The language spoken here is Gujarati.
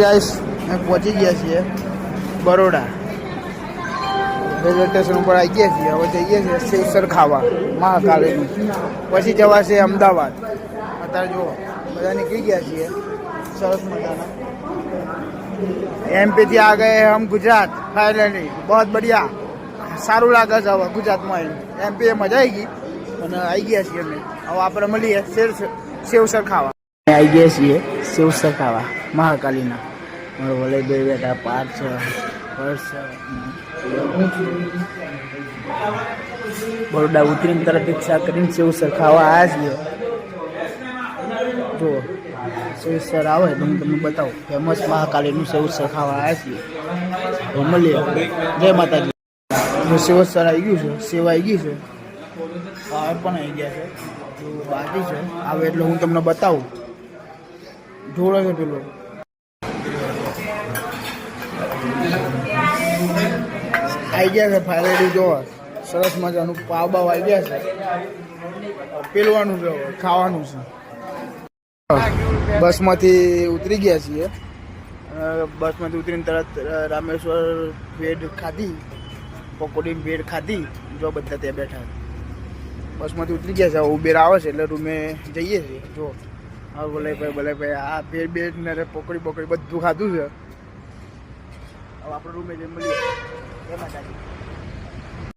ગાઈસ પહોંચી ગયા છીએ બરોડા રેલવે સ્ટેશન ઉપર આવી ગયા છીએ. હવે જઈએ છીએ સેવસર ખાવા મહાકાલીનું, પછી જવાશે અમદાવાદ. અત્યારે જુઓ બધા નીકળી ગયા છીએ સરસ મજાના. એમપી થી આ ગયે હમ ગુજરાત ફાઇનલી બહુ બઢિયા. સારું લાગે છે હવે ગુજરાતમાં એમપી એ મજા આવી ગઈ અને આવી ગયા છીએ અમે. હવે આપણે મળીએ સેવસર ખાવા. આવી ગયા છીએ સેવસર ખાવા મહાકાલીના. મારો વલયભાઈ બેટા પાર્થ છે, હર્ષ બરોડા ઉતરીને તરત રિક્ષા કરીને સેવસર ખાવા આવ્યા છીએ. જો સેવસર આવે તો હું તમને બતાવું. ફેમસ મહાકાલીનું સેવસર ખાવા આવ્યા છીએ. તો મળીએ. જય માતાજી. સેવસર આવી ગયું છે, સેવા આવી ગઈ છે, ખાવા પણ આવી ગયા છે. બાકી છે આવે એટલે હું તમને બતાવું. જોડે છે પેલો આવી ગયા છે ફાઇનલી. જો સરસ મજાનું પાવ બાવ આવી ગયા છે. પેલવાનું છે, ખાવાનું છે. બસમાંથી ઉતરી ગયા છીએ. બસમાંથી ઉતરીને તરત રામેશ્વર ભેડ ખાધી, પકોડીની ભેડ ખાધી. જો બધા ત્યાં બેઠા બસમાંથી ઉતરી ગયા છે. ઉબેર આવે છે એટલે રૂમે જઈએ છીએ. જો હા ભલે ભાઈ આ ભેડ ને પકોડી બધું ખાધું છે. હવે આપણે રૂમે જઈને મળીએ. જય માતાજી.